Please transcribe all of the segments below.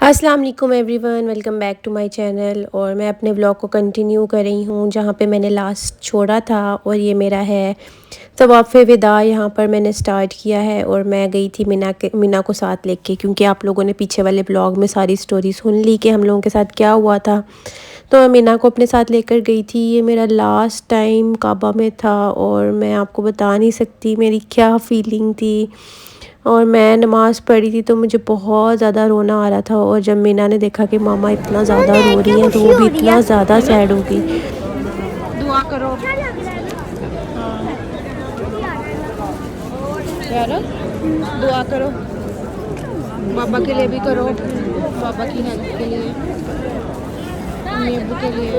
अस्सलाम वालेकुम everyone, welcome back to my channel. और मैं अपने व्लॉग को कंटिन्यू कर रही हूँ जहाँ पे मैंने लास्ट छोड़ा था। और ये मेरा है तवाफ़े विदा। यहाँ पर मैंने स्टार्ट किया है और मैं गई थी मीना को साथ लेके, क्योंकि आप लोगों ने पीछे वाले ब्लॉग में सारी स्टोरी सुन ली कि हम लोगों के साथ क्या हुआ था। तो मैं मीना को अपने साथ लेकर गई थी। ये मेरा लास्ट टाइम काबा में था और मैं आपको बता नहीं सकती मेरी क्या फ़ीलिंग थी। और मैं नमाज़ पढ़ी थी तो मुझे बहुत ज़्यादा रोना आ रहा था। और जब मीना ने देखा कि मामा इतना ज़्यादा रो क्या रही हैं तो खुशी वो भी हो रही है। इतना ज़्यादा सैड हो गई। दुआ करो। यार दुआ करो, बाबा के लिए भी करो, बाबा की हेल्प के लिए, अम्मी अब्बू के लिए।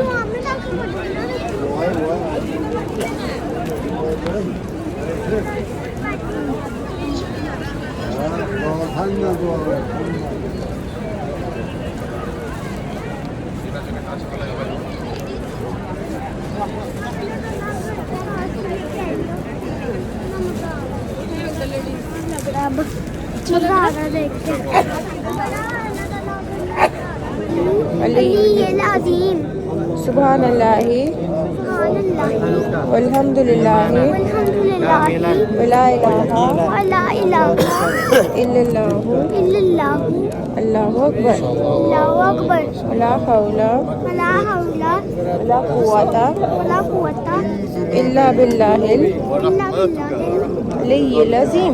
मजा आ रहा देख के। अलील अज़ीम। सुभान अल्लाहि वल्हम्दुलिल्लाहि वला इलाहा इल्लल्लाहु अल्लाहु अकबर वला हौला वला कुव्वता इल्ला बिल्लाहिल अलिय्यिल अज़ीम।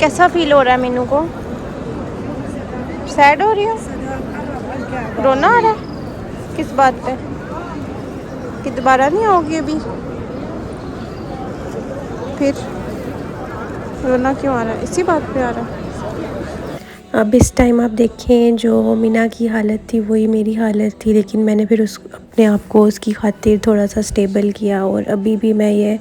कैसा फील हो रहा है मीनू को? सैड हो रही हो? रोना आ रहा है? किस बात पे? कि दोबारा नहीं आओगी अभी? फिर रोना क्यों आ रहा है? इसी बात पे आ रहा है? अब इस टाइम आप देखें जो मीना की हालत थी वही मेरी हालत थी, लेकिन मैंने फिर उस अपने आप को उसकी खातिर थोड़ा सा स्टेबल किया। और अभी भी मैं ये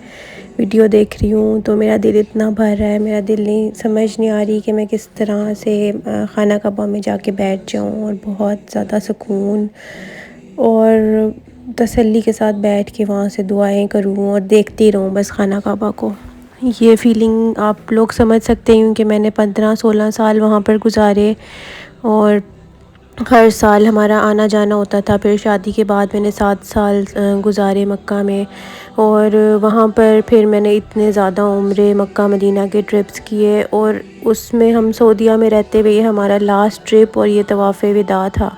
वीडियो देख रही हूँ तो मेरा दिल इतना भर रहा है, मेरा दिल नहीं समझ नहीं आ रही कि मैं किस तरह से खाना कबा में जाके बैठ जाऊँ और बहुत ज़्यादा सुकून और तसल्ली के साथ बैठ के वहाँ से दुआएं करूँ और देखती रहूँ बस खाना काबा को। ये फ़ीलिंग आप लोग समझ सकते हैं क्योंकि मैंने 15-16 साल वहाँ पर गुज़ारे और हर साल हमारा आना जाना होता था। फिर शादी के बाद मैंने 7 साल गुज़ारे मक्का में और वहाँ पर फिर मैंने इतने ज़्यादा उम्रे मक्का मदीना के ट्रिप्स किए और उसमें हम सऊदीया में रहते हुए ये हमारा लास्ट ट्रिप और ये तवाफ़ विदा था।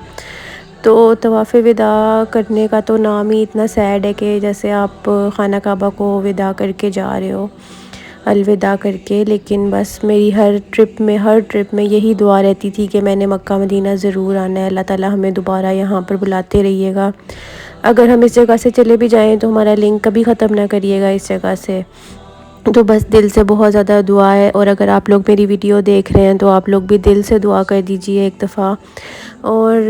तो तवाफ़ विदा करने का तो नाम ही इतना सैड है कि जैसे आप खाना काबा को विदा करके जा रहे हो, अलविदा करके। लेकिन बस मेरी हर ट्रिप में यही दुआ रहती थी कि मैंने मक्का मदीना ज़रूर आना है, अल्लाह ताला हमें दोबारा यहाँ पर बुलाते रहिएगा। अगर हम इस जगह से चले भी जाएं तो हमारा लिंक कभी ख़त्म ना करिएगा इस जगह से। तो बस दिल से बहुत ज़्यादा दुआ है और अगर आप लोग मेरी वीडियो देख रहे हैं तो आप लोग भी दिल से दुआ कर दीजिए एक दफ़ा। और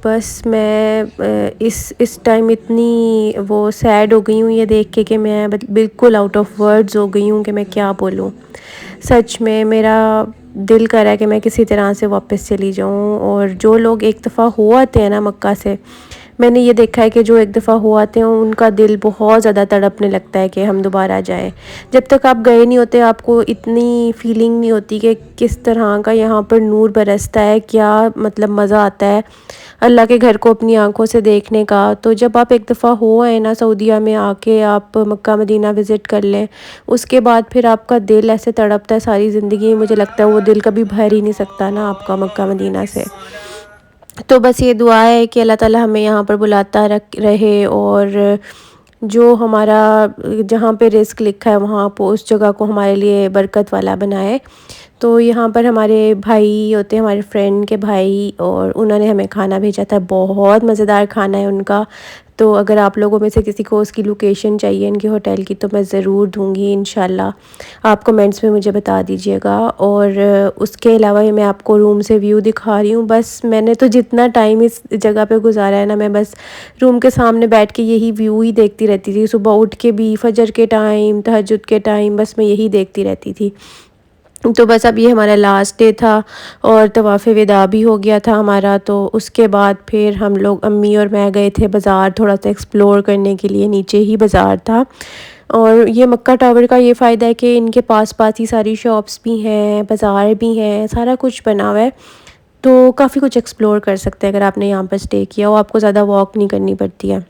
बस मैं इस टाइम इतनी वो सैड हो गई हूँ ये देख के कि मैं बिल्कुल आउट ऑफ वर्ड्स हो गई हूँ कि मैं क्या बोलूँ। सच में मेरा दिल कर रहा है कि मैं किसी तरह से वापस चली जाऊँ। और जो लोग एक दफ़ा हो आते हैं ना मक्का से, मैंने ये देखा है कि जो एक दफ़ा हो आते हैं उनका दिल बहुत ज़्यादा तड़पने लगता है कि हम दोबारा जाएं। जब तक आप गए नहीं होते आपको इतनी फीलिंग नहीं होती कि किस तरह का यहाँ पर नूर बरसता है, क्या मतलब मज़ा आता है अल्लाह के घर को अपनी आंखों से देखने का। तो जब आप एक दफ़ा हो आए ना सऊदीया में आके आप मक्का मदीना विज़िट कर लें, उसके बाद फिर आपका दिल ऐसे तड़पता है सारी ज़िंदगी। मुझे लगता है वो दिल कभी भर ही नहीं सकता ना आपका मक्का मदीना से। तो बस ये दुआ है कि अल्लाह ताला हमें यहाँ पर बुलाता रहे और जो हमारा जहाँ पे रिस्क लिखा है वहाँ पर उस जगह को हमारे लिए बरकत वाला बनाए। तो यहाँ पर हमारे भाई होते हैं, हमारे फ्रेंड के भाई, और उन्होंने हमें खाना भेजा था। बहुत मज़ेदार खाना है उनका। तो अगर आप लोगों में से किसी को उसकी लोकेशन चाहिए इनके होटल की तो मैं ज़रूर दूँगी इंशाल्लाह। आप कमेंट्स में मुझे बता दीजिएगा। और उसके अलावा ये मैं आपको रूम से व्यू दिखा रही हूँ। बस मैंने तो जितना टाइम इस जगह पे गुजारा है ना, मैं बस रूम के सामने बैठ के यही व्यू ही देखती रहती थी। सुबह उठ के भी, फजर के टाइम, तहज्जुद के टाइम, बस मैं यही देखती रहती थी। तो बस अब ये हमारा लास्ट डे था और तवाफ़ विदा भी हो गया था हमारा। तो उसके बाद फिर हम लोग, अम्मी और मैं, गए थे बाज़ार थोड़ा सा एक्सप्लोर करने के लिए। नीचे ही बाज़ार था। और ये मक्का टावर का ये फ़ायदा है कि इनके पास ही सारी शॉप्स भी हैं, बाज़ार भी हैं, सारा कुछ बना हुआ है। तो काफ़ी कुछ एक्सप्लोर कर सकते हैं अगर आपने यहाँ पर स्टे किया हो, आपको ज़्यादा वॉक नहीं करनी पड़ती है।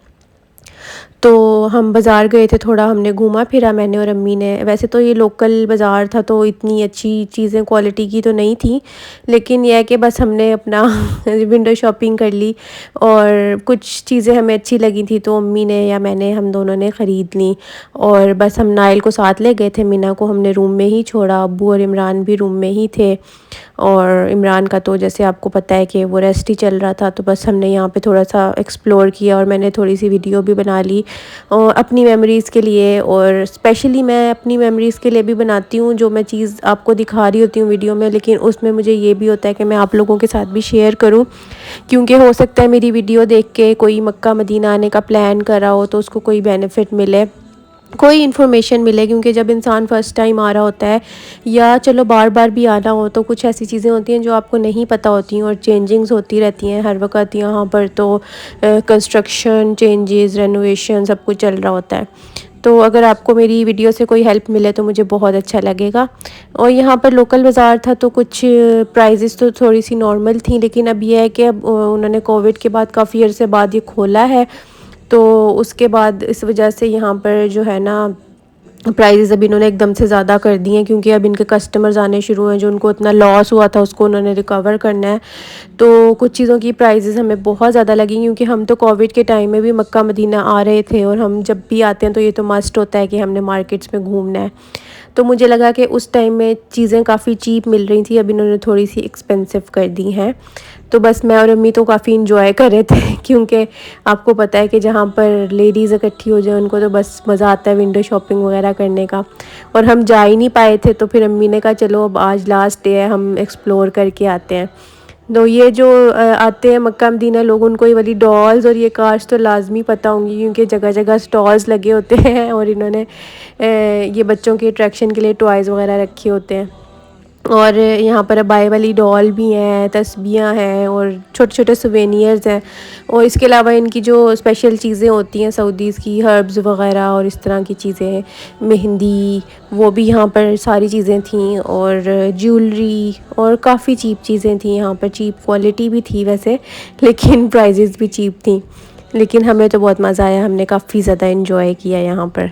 तो हम बाज़ार गए थे, थोड़ा हमने घूमा फिरा मैंने और अम्मी ने। वैसे तो ये लोकल बाज़ार था तो इतनी अच्छी चीज़ें क्वालिटी की तो नहीं थी, लेकिन यह है कि बस हमने अपना विंडो शॉपिंग कर ली और कुछ चीज़ें हमें अच्छी लगी थी तो अम्मी ने या मैंने, हम दोनों ने ख़रीद ली। और बस हम नाइल को साथ ले गए थे, मीना को हमने रूम में ही छोड़ा, अब्बू और इमरान भी रूम में ही थे। और इमरान का तो जैसे आपको पता है कि वो रेस्ट ही चल रहा था। तो बस हमने यहाँ पे थोड़ा सा एक्सप्लोर किया और मैंने थोड़ी सी वीडियो भी बना ली अपनी मेमोरीज़ के लिए। और स्पेशली मैं अपनी मेमोरीज़ के लिए भी बनाती हूँ, जो मैं चीज़ आपको दिखा रही होती हूँ वीडियो में, लेकिन उसमें मुझे ये भी होता है कि मैं आप लोगों के साथ भी शेयर करूँ, क्योंकि हो सकता है मेरी वीडियो देख के कोई मक्का मदीना आने का प्लान कर रहा हो तो उसको कोई बेनिफिट मिले, कोई इन्फॉर्मेशन मिले। क्योंकि जब इंसान फ़र्स्ट टाइम आ रहा होता है या चलो बार बार भी आना हो तो कुछ ऐसी चीज़ें होती हैं जो आपको नहीं पता होती हैं और चेंजिंग्स होती रहती हैं हर वक्त यहाँ पर। तो कंस्ट्रक्शन, चेंजेस, रेनोवेशन सब कुछ चल रहा होता है। तो अगर आपको मेरी वीडियो से कोई हेल्प मिले तो मुझे बहुत अच्छा लगेगा। और यहाँ पर लोकल बाज़ार था तो कुछ प्राइजेस तो थोड़ी सी नॉर्मल थी, लेकिन अब यह है कि अब उन्होंने कोविड के बाद काफ़ी अर्से बाद ये खोला है, तो उसके बाद इस वजह से यहाँ पर जो है ना प्राइजेस अभी इन्होंने एकदम से ज़्यादा कर दिए हैं, क्योंकि अब इनके कस्टमर्स आने शुरू हैं, जो उनको इतना लॉस हुआ था उसको उन्होंने रिकवर करना है। तो कुछ चीज़ों की प्राइजेस हमें बहुत ज़्यादा लगी, क्योंकि हम तो कोविड के टाइम में भी मक्का मदीना आ रहे थे और हम जब भी आते हैं तो ये तो मस्ट होता है कि हमने मार्केट्स में घूमना है। तो मुझे लगा कि उस टाइम में चीज़ें काफ़ी चीप मिल रही थी, अब इन्होंने थोड़ी सी एक्सपेंसिव कर दी हैं। तो बस मैं और अम्मी तो काफ़ी इंजॉय कर रहे थे, क्योंकि आपको पता है कि जहाँ पर लेडीज़ इकट्ठी हो जाए उनको तो बस मज़ा आता है विंडो शॉपिंग वगैरह करने का। और हम जा ही नहीं पाए थे तो फिर अम्मी ने कहा चलो अब आज लास्ट डे है, हम एक्सप्लोर करके आते हैं। तो ये जो आते हैं मक्का मदीना लोग, उनको ये वाली डॉल्स और ये कार्स तो लाजमी पता होंगी, क्योंकि जगह जगह स्टॉल्स लगे होते हैं और इन्होंने ये बच्चों के अट्रैक्शन के लिए टॉयज़ वगैरह रखे होते हैं। और यहाँ पर अबाई वाली डॉल भी हैं, तस्बीहां हैं और छोटे छोटे सुवेनियर्स हैं। और इसके अलावा इनकी जो स्पेशल चीज़ें होती हैं सऊदीज़ की, हर्ब्स वग़ैरह और इस तरह की चीज़ें, मेहंदी, वो भी यहाँ पर सारी चीज़ें थीं। और ज्वेलरी और काफ़ी चीप चीज़ें थीं यहाँ पर। चीप क्वालिटी भी थी वैसे, लेकिन प्राइजेज़ भी चीप थी। लेकिन हमें तो बहुत मज़ा आया, हमने काफ़ी ज़्यादा इन्जॉय किया यहाँ पर।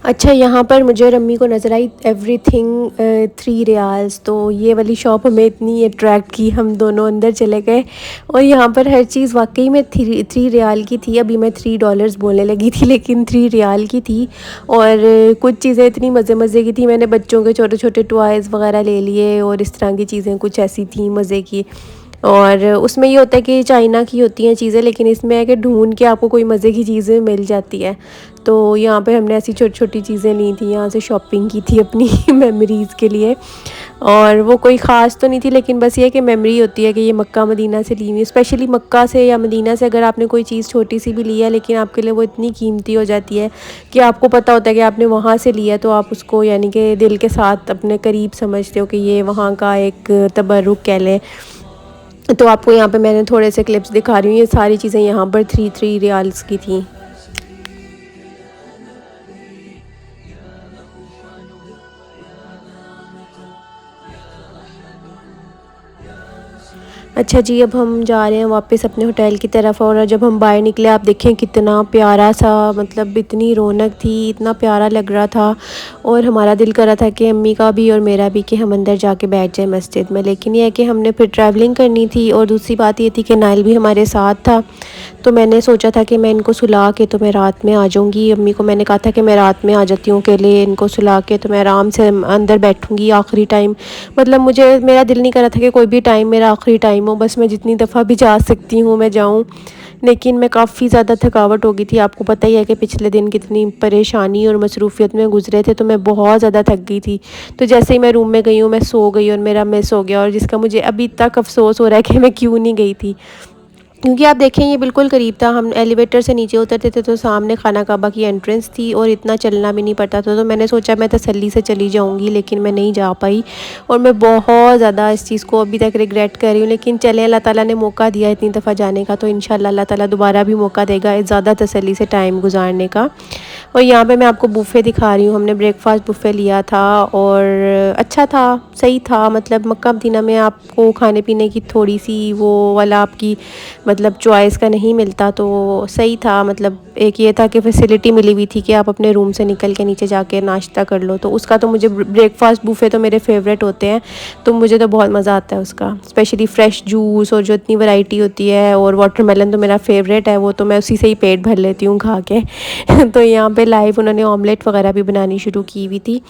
अच्छा, यहाँ पर मुझे रम्मी को नज़र आई एवरीथिंग 3 रियाल्स। तो ये वाली शॉप हमें इतनी अट्रैक्ट की, हम दोनों अंदर चले गए। और यहाँ पर हर चीज़ वाकई में 3 रियाल की थी। अभी मैं $3 बोलने लगी थी, लेकिन 3 रियाल की थी। और कुछ चीज़ें इतनी मज़े मज़े की थी, मैंने बच्चों के छोटे छोटे टॉयज़ वगैरह ले लिए और इस तरह की चीज़ें कुछ ऐसी थी मज़े की। और उसमें ये होता है कि चाइना की होती हैं चीज़ें, लेकिन इसमें है कि ढूंढ के आपको कोई मज़े की चीज़ें मिल जाती है। तो यहाँ पे हमने ऐसी छोटी छोटी चीज़ें ली थी, यहाँ से शॉपिंग की थी अपनी मेमोरीज़ के लिए। और वो कोई ख़ास तो नहीं थी, लेकिन बस ये कि मेमोरी होती है कि ये मक्का मदीना से ली हुई। स्पेशली मक्का से या मदीना से अगर आपने कोई चीज़ छोटी सी भी ली है, लेकिन आपके लिए वो इतनी कीमती हो जाती है कि आपको पता होता है कि आपने वहाँ से लिया, तो आप उसको यानी कि दिल के साथ अपने करीब समझते हो कि ये वहाँ का एक तबर्रुक कह लें। तो आपको यहाँ पे मैंने थोड़े से क्लिप्स दिखा रही हूँ। ये सारी चीज़ें यहाँ पर 3 रियाल्स की थी। अच्छा जी, अब हम जा रहे हैं वापस अपने होटल की तरफ। और जब हम बाहर निकले, आप देखें कितना प्यारा सा, मतलब इतनी रौनक थी, इतना प्यारा लग रहा था। और हमारा दिल कर रहा था कि अम्मी का भी और मेरा भी कि हम अंदर जाके बैठ जाए मस्जिद में। लेकिन यह है कि हमने फिर ट्रैवलिंग करनी थी। और दूसरी बात ये थी कि नाइल भी हमारे साथ था। तो मैंने सोचा था कि मैं इनको सुला के तो मैं रात में आ जाऊँगी। अम्मी को मैंने कहा था कि मैं रात में आ जाती हूँ अकेले, इनको सुला के तो मैं आराम से अंदर बैठूँगी आखिरी टाइम। मतलब मुझे, मेरा दिल नहीं कर रहा था कि कोई भी टाइम मेरा आखिरी टाइम हो, बस मैं जितनी दफ़ा भी जा सकती हूँ मैं जाऊँ। लेकिन मैं काफ़ी ज़्यादा थकावट हो गई थी। आपको पता ही है कि पिछले दिन कितनी परेशानी और मसरूफ़ियत में गुजरे थे, तो मैं बहुत ज़्यादा थक गई थी। तो जैसे ही मैं रूम में गई हूँ, मैं सो गई और मेरा मिस हो गया। और जिसका मुझे अभी तक अफ़सोस हो रहा है कि मैं क्यों नहीं गई थी, क्योंकि आप देखें ये बिल्कुल करीब था। हम एलिवेटर से नीचे उतरते थे तो सामने खाना काबा की एंट्रेंस थी और इतना चलना भी नहीं पड़ता था। तो मैंने सोचा मैं तसल्ली से चली जाऊंगी, लेकिन मैं नहीं जा पाई। और मैं बहुत ज़्यादा इस चीज़ को अभी तक रिग्रेट कर रही हूँ। लेकिन चले, अल्लाह ताला ने मौका दिया इतनी दफ़ा जाने का, तो इंशाल्लाह अल्लाह ताला दोबारा भी मौका देगा ज़्यादा तसल्ली से टाइम गुजारने का। और यहाँ पे मैं आपको बुफ़े दिखा रही हूँ। हमने ब्रेकफास्ट बुफ़े लिया था और अच्छा था, सही था। मतलब मक्का मदीना में आपको खाने पीने की थोड़ी सी वो वाला आपकी मतलब चॉइस का नहीं मिलता, तो सही था। मतलब एक ये था कि फैसिलिटी मिली हुई थी कि आप अपने रूम से निकल के नीचे जाके नाश्ता कर लो। तो उसका तो मुझे ब्रेकफास्ट बुफ़े तो मेरे फेवरेट होते हैं, तो मुझे तो बहुत मज़ा आता है उसका। स्पेशली फ़्रेश जूस और जो इतनी वैरायटी होती है, और वाटरमेलन तो मेरा फेवरेट है, वो तो मैं उसी से ही पेट भर लेती हूँ खा के तो यहाँ पे लाइव उन्होंने ऑमलेट वगैरह भी बनानी शुरू की हुई थी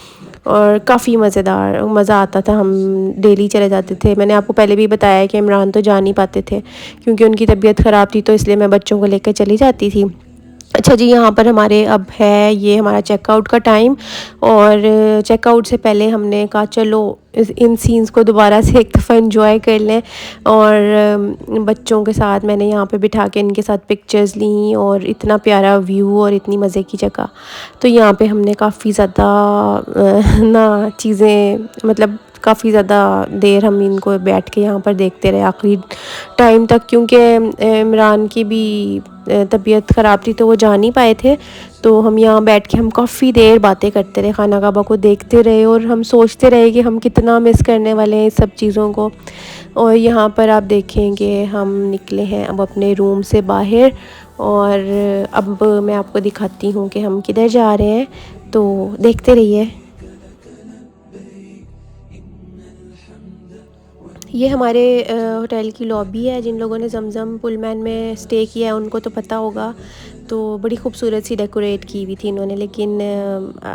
और काफ़ी मज़ेदार, मज़ा आता था। हम डेली चले जाते थे। मैंने आपको पहले भी बताया कि इमरान तो जा नहीं पाते थे क्योंकि उनकी तबीयत ख़राब थी, तो इसलिए मैं बच्चों को लेकर चली जाती थी। अच्छा जी, यहाँ पर हमारे अब है ये हमारा चेकआउट का टाइम। और चेकआउट से पहले हमने कहा चलो इन सीन्स को दोबारा से एक दफ़ा एंजॉय कर लें। और बच्चों के साथ मैंने यहाँ पे बिठा के इनके साथ पिक्चर्स ली, और इतना प्यारा व्यू और इतनी मज़े की जगह। तो यहाँ पे हमने काफ़ी ज़्यादा ना चीज़ें, मतलब काफ़ी ज़्यादा देर हम इनको बैठ के यहाँ पर देखते रहे आखिरी टाइम तक, क्योंकि इमरान की भी तबीयत ख़राब थी तो वो जा नहीं पाए थे। तो हम यहाँ बैठ के हम काफ़ी देर बातें करते रहे, खाना काबा को देखते रहे, और हम सोचते रहे कि हम कितना मिस करने वाले हैं इस सब चीज़ों को। और यहाँ पर आप देखेंगे हम निकले हैं अब अपने रूम से बाहर, और अब मैं आपको दिखाती हूँ कि हम किधर जा रहे हैं, तो देखते रहिए। ये हमारे होटल की लॉबी है। जिन लोगों ने जमजम पुलमैन में स्टे किया है उनको तो पता होगा। तो बड़ी खूबसूरत सी डेकोरेट की हुई थी इन्होंने, लेकिन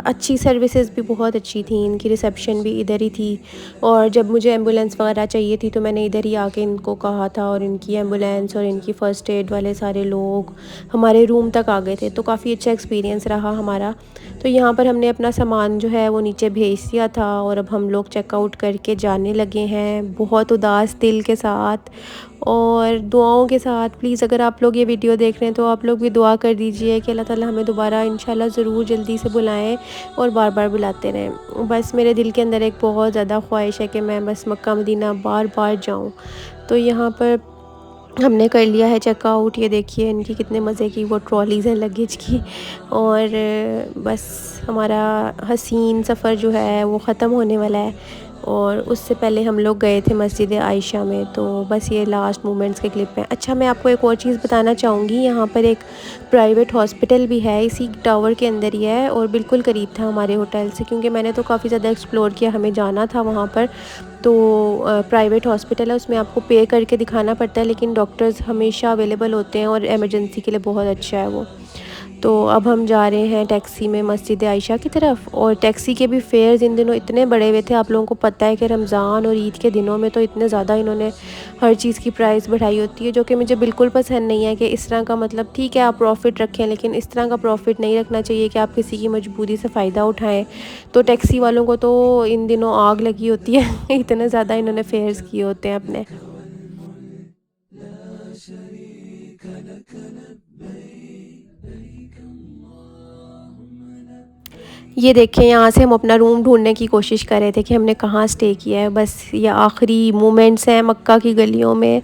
अच्छी सर्विसेज भी बहुत अच्छी थी, इनकी रिसेप्शन भी इधर ही थी। और जब मुझे एम्बुलेंस वगैरह चाहिए थी तो मैंने इधर ही आके इनको कहा था, और इनकी एम्बुलेंस और इनकी फ़र्स्ट एड वाले सारे लोग हमारे रूम तक आ गए थे। तो काफ़ी अच्छा एक्सपीरियंस रहा हमारा। तो यहाँ पर हमने अपना सामान जो है वो नीचे भेज दिया था, और अब हम लोग चेकआउट करके जाने लगे हैं बहुत उदास दिल के साथ और दुआओं के साथ। प्लीज़ अगर आप लोग ये वीडियो देख रहे हैं तो आप लोग भी दुआ कर दीजिए कि अल्लाह ताला हमें दोबारा इंशाल्लाह ज़रूर जल्दी से बुलाएं और बार बार बुलाते रहें। बस मेरे दिल के अंदर एक बहुत ज़्यादा ख्वाहिश है कि मैं बस मक्का मदीना बार बार जाऊँ। तो यहाँ पर हमने कर लिया है चेकआउट। ये देखिए इनकी कितने मज़े की वो ट्रॉलीज़ हैं लगेज की। और बस हमारा हसीन सफ़र जो है वो ख़त्म होने वाला है, और उससे पहले हम लोग गए थे मस्जिद आयशा में। तो बस ये लास्ट मोमेंट्स के क्लिप हैं। अच्छा, मैं आपको एक और चीज़ बताना चाहूँगी, यहाँ पर एक प्राइवेट हॉस्पिटल भी है, इसी टावर के अंदर ही है और बिल्कुल करीब था हमारे होटल से, क्योंकि मैंने तो काफ़ी ज़्यादा एक्सप्लोर किया, हमें जाना था वहाँ पर। तो प्राइवेट हॉस्पिटल है, उसमें आपको पे करके दिखाना पड़ता है, लेकिन डॉक्टर्स हमेशा अवेलेबल होते हैं और एमरजेंसी के लिए बहुत अच्छा है वो। तो अब हम जा रहे हैं टैक्सी में मस्जिद आयशा की तरफ। और टैक्सी के भी फेयर्स इन दिनों इतने बढ़े हुए थे। आप लोगों को पता है कि रमज़ान और ईद के दिनों में तो इतने ज़्यादा इन्होंने हर चीज़ की प्राइस बढ़ाई होती है, जो कि मुझे बिल्कुल पसंद नहीं है। कि इस तरह का मतलब ठीक है आप प्रॉफिट रखें, लेकिन इस तरह का प्रॉफिट नहीं रखना चाहिए कि आप किसी की मजबूरी से फ़ायदा उठाएँ। तो टैक्सी वालों को तो इन दिनों आग लगी होती है इतने ज़्यादा इन्होंने फेयर्स किए होते हैं अपने। ये देखें, यहाँ से हम अपना रूम ढूंढने की कोशिश कर रहे थे कि हमने कहाँ स्टे किया है। बस ये आखिरी मोमेंट्स हैं मक्का की गलियों में।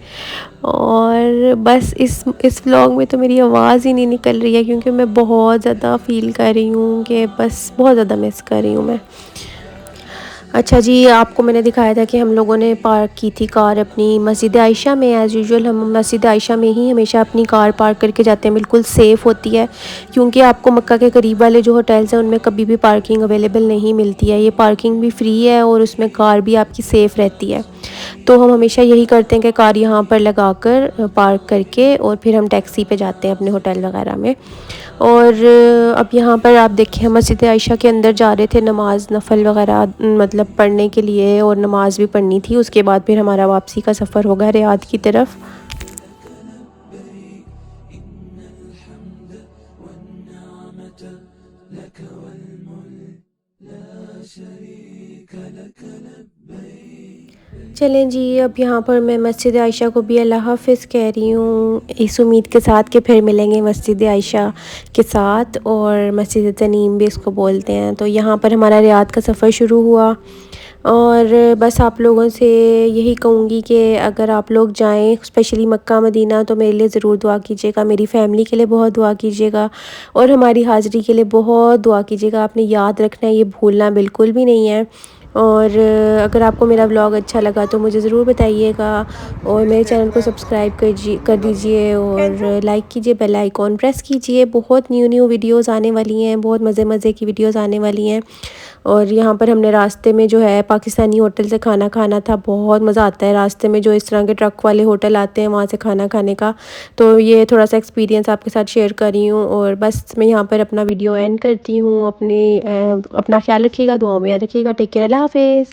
और बस इस व्लॉग में तो मेरी आवाज़ ही नहीं निकल रही है, क्योंकि मैं बहुत ज़्यादा फ़ील कर रही हूँ कि बस बहुत ज़्यादा मिस कर रही हूँ मैं। अच्छा जी, आपको मैंने दिखाया था कि हम लोगों ने पार्क की थी कार अपनी मस्जिद आयशा में। एज़ यूजुअल हम मस्जिद आयशा में ही हमेशा अपनी कार पार्क करके जाते हैं, बिल्कुल सेफ़ होती है। क्योंकि आपको मक्का के करीब वाले जो होटल्स हैं उनमें कभी भी पार्किंग अवेलेबल नहीं मिलती है। ये पार्किंग भी फ्री है और उसमें कार भी आपकी सेफ़ रहती है। तो हम हमेशा यही करते हैं कि कार यहाँ पर लगा कर पार्क करके और फिर हम टैक्सी पे जाते हैं अपने होटल वगैरह में। और अब यहाँ पर आप देखें, हम मस्जिद आयशा के अंदर जा रहे थे नमाज नफल वगैरह मतलब पढ़ने के लिए, और नमाज भी पढ़नी थी। उसके बाद फिर हमारा वापसी का सफ़र होगा रियाद की तरफ। चलें जी, अब यहाँ पर मैं मस्जिद आयशा को भी अल्लाह हाफ़िज़ कह रही हूँ, इस उम्मीद के साथ कि फिर मिलेंगे मस्जिद आयशा के साथ, और मस्जिद तनीम भी इसको बोलते हैं। तो यहाँ पर हमारा रियाद का सफ़र शुरू हुआ। और बस आप लोगों से यही कहूँगी कि अगर आप लोग जाएं स्पेशली मक्का मदीना, तो मेरे लिए ज़रूर दुआ कीजिएगा, मेरी फ़ैमिली के लिए बहुत दुआ कीजिएगा, और हमारी हाज़िरी के लिए बहुत दुआ कीजिएगा। आपने याद रखना है, ये भूलना बिल्कुल भी नहीं है। और अगर आपको मेरा व्लॉग अच्छा लगा तो मुझे ज़रूर बताइएगा, और मेरे चैनल को सब्सक्राइब कर दीजिए और लाइक कीजिए, बेल आइकॉन प्रेस कीजिए। बहुत न्यू वीडियोज़ आने वाली हैं, बहुत मज़े की वीडियोज़ आने वाली हैं। और यहाँ पर हमने रास्ते में जो है पाकिस्तानी होटल से खाना खाना था। बहुत मज़ा आता है रास्ते में जो इस तरह के ट्रक वाले होटल आते हैं वहाँ से खाना खाने का। तो ये थोड़ा सा एक्सपीरियंस आपके साथ शेयर कर रही हूँ। और बस मैं यहाँ पर अपना वीडियो एंड करती हूँ। अपना ख्याल रखिएगा, दुआओं में याद रखिएगा। टेक केयर, अल्लाह हाफ़िज़।